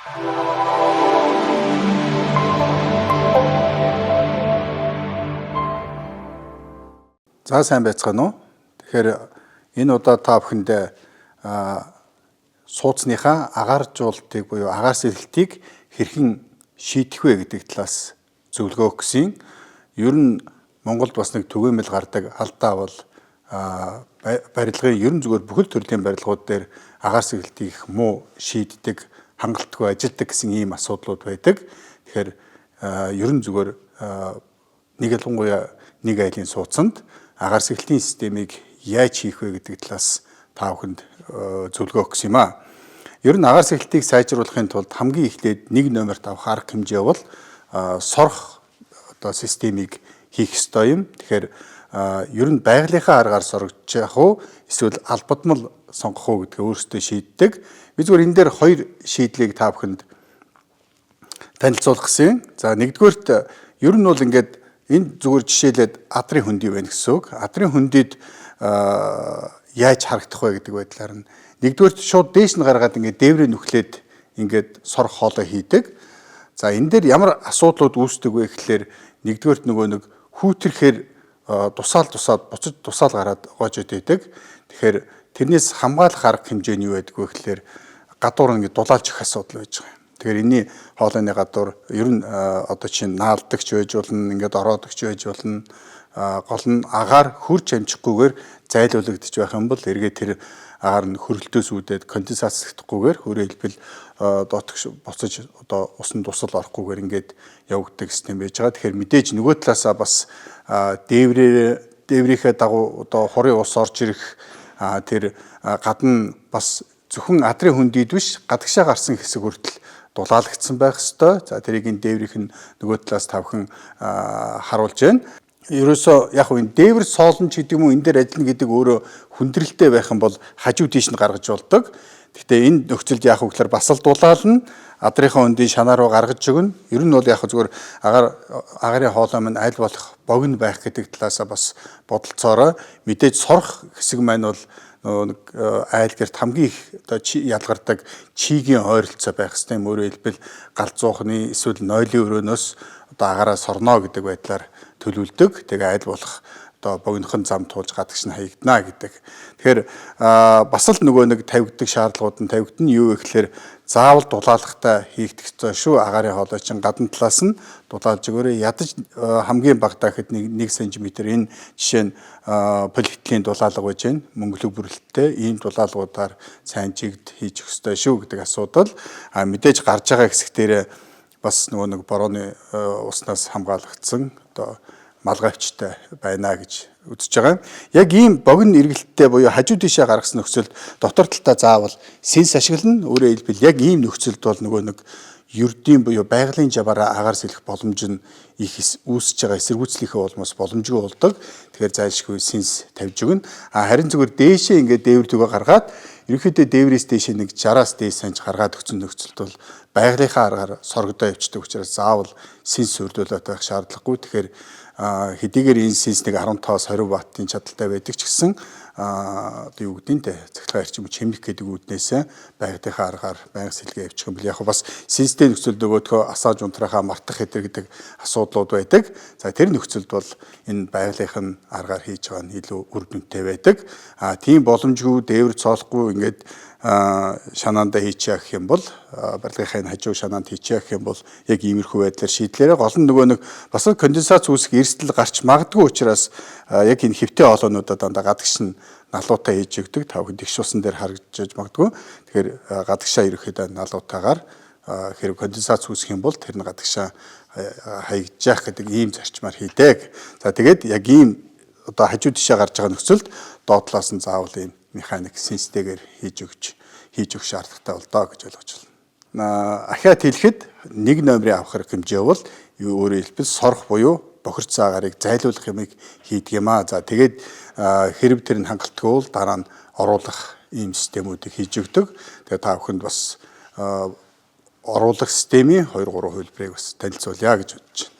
За сайн байцгаана уу. Тэгэхээр энэ удаа та бүхэндээ сууцныхаа агааржуулалтыг буюу агаар сэлэлтийг хэрхэн шийдэх вэ гэдэг талаас зөвлөгөө өгөх гэсэн. Ер нь Монголд бас нэг түгээмэл гардаг алдаа бол барилгын ерөн зүгээр бүхэл төрлийн барилгууд дээр агаар сэлэлтийг их муу шийддэг, хангалтгүй ажилдаг гэсэн ийм асуудлууд байдаг. Тэгэхээр ерөн зүгээр нэг ялангуяа нэг айлын сууцанд агаар сэлэлтийн системийг яаж хийх вэ гэдэг талаас та бүхэнд зөвлөгөө өгсөн юм аа. Ер нь агаар сэлэлтийг сайжруулахын тулд хамгийн эхлээд нэг номерт авах арга хэмжээ бол сорох системийг хийх ёстой юм. Тэгэхээр ер нь байгалийнхаа аргаар соргож явах уу эсвэл албадмал сонгох уу гэдгээ өөрсдөө шийддэг. Би зүгээр энэ дээр хоёр шийдлийг та бүхэнд танилцуулах гэсэн. За нэгдүгээрт ер нь бол ингээд энэ зүгээр жишээлээд адрын хөндөй байна гэсэн үг. Адрын хөндөйд яаж харагдах вэ гэдэг байдлаар нь нэгдүгээрт шууд дээш нь гаргаад ингээд дээврээ нүхлээд ингээд сорох хоолой хийдэг. За энэ дээр ямар асуудлууд үүсдэг вэ гэхлээр нэгдүгээрт нөгөө нэг хүүтрэхээр буцаж тусаал гараад гоожод байдаг. Тэгэхээр тэрнээс хамгаалах арга хэмжээ нь юу байдаг вэ гэхлээр гадуур ингээд дулаалж их асуудал байж байгаа юм. Тэгэхээр энэний хоолойны гадуур ер нь одоо чинь наалдагч байж болно, ингээд ороодогч байж болно. Гол нь агаар хурж амжихгүйгээр зайлуулагдчих байх юм бол эргээ тэр агаар нь хөрөлтөөс үүдээд конденсацлахдахгүйгээр хөрөө хэлбэл доотогш буцаж одоо усан тусал орохгүйгээр ингээд явагддаг систем байж байгаа. Тэгэхээр мэдээж нөгөө талаасаа бас дээврийнхээ дагуу одоо хорийн ус орж ирэх тэр гадна бас зөвхөн адрын хөндөйд биш гадагшаа гарсан хэсэг хүртэл дулаалгдсан байх ёстой. За тэрийг энэ дээврийнх нь нөгөө талаас тавхан харуулж байна. Ерөөсөө яг энэ дээвэр соолн ч гэдэг юм уу энэ дээр ажиллана гэдэг өөрөө хүндрэлтэй байх юм бол хажуу тийш нь гаргаж болдог. Гэхдээ энэ нөхцөлд яах вэ гэхээр бас л дулаална. Адрынхаа өндийг шанаа руу гаргаж өгнө. Ер нь бол яг зүгээр агарын хоолой маань аль болох богино байх гэдэг талаасаа бас бодолцоороо мэдээж сорох хэсэг маань бол нэг айл гэрт хамгийн их одоо ялгардаг чигийн ойролцоо байх хэрэгтэй юм. Өөрөөр хэлбэл галзуухны эсвэл нойлын өрөөнөөс одоо агаараа сорно гэдэг байдлаар төлөвлөдөг. Тэгээ айл болох одоо богинохон зам туулж гадагш нь хаягдана гэдэг. Тэгэхээр бас л нөгөө нэг тавигддаг шаардлагууд нь тавигдана юу вэ гэхээр заавал дулаалгатай хийгдэх ёстой шүү. Агарын хоолой чинь гадна талаас нь дулаалж өгөөрэй. Ядаж хамгийн багтаа гэхэд 1 см энэ жишээ нь полиэтилений дулаалга байж байна. Мөнгөлөг бүрэлттэй ийм дулаалгуудаар сайн чигд хийж өгөх ёстой шүү гэдэг асуудал. Мэдээж гарч байгаа хэсэг дээр бас нөгөө нэг борооны уснаас хамгаалагдсан одоо малгайвчтай байна гэж үзэж байгаа. Яг ийм богино эргэлттэй буюу хажуу тийшээ гаргасан нөхцөлд дотор талдаа заавал сенс ашиглана. Өөрөөр хэлбэл яг ийм нөхцөлд бол нөгөө нэг ердийн буюу байгалийн жаваараа агаар сэлэх боломж нь их үүсэж байгаа эсэргүүцлийнхээ улмаас боломжгүй болдог. Тэгэхээр зайлшгүй сенс тавьж өгнө. Харин зүгээр дээшээ ингээд дээвэр төгөө гаргаад ерөнхийдөө дээврээс дээшээ нэг 60-аас дээш санж гаргаад өгсөн нөхцөлд бол байгалийнхаа аргаар соргодоо явчихдаг учраас заавал сенс өрдөөлөд байх шаардлагагүй. Тэгэхээр хэдийгээр энэ сенс нэг 15-аас 20 ваттын чадалтай байдаг ч гэсэн одоо юу гэдэг нь цахилгаан эрчим чимнэх гэдэг үүднээс байгалийнхаа аргаар байнга сэлгээ явуучих юм бол яг бас сенстэй нөхцөлд нөгөөдхөө асааж унтрахаа мартах гэдэг асуудлууд байдаг. За тэр нөхцөлд бол энэ байгалийнх нь аргаар хийж байгаа нь илүү үр дүнтэй байдаг. Тийм боломжгүй дээвэр цоолохгүй ингээд шанаандаа хийчихээ гэх юм бол барилгынхаа хажуу шанаанд хийчихээ гэх юм бол яг иймэрхүү байдлаар шийдлээрээ гол нь нөгөө нэг бас конденсац үүсэх эрсдэл гарч магадгүй учраас яг энэ хэвтэй хоолойнуудаа дандаа гадагш нь налуутай хийж өгдөг. Та бүхэн тэгш усан дээр харагдаж магадгүй. Тэгэхээр гадагшаа ерөөхдөө налуутаагаар хэрэг конденсац үүсэх юм бол тэр нь гадагшаа хаягдчих гэдэг ийм зарчмаар хийдэг. За тэгээд яг ийм одоо хажуу тишээ гарч байгаа нөхцөлд доотлоос нь заавал ийм механик сенстэйгээр хийж өгөх шаардлагатай бол доо гэж ойлгож байна. Ахиад хэлэхэд 1 номерын авах хэрэг хэмжээ бол өөрөөр хэлбэл сорох буюу бохирдсан агаарыг зайлуулах юмыг хийдэг юм аа. За тэгээд хэрэг тэр нь хангалтгүй бол дараа нь оруулах ийм системүүдийг хийж өгдөг. Тэгээд та бүхэнд бас оруулах системийн 2-3 хувилбарыг бас танилцуулъя гэж бодож байна.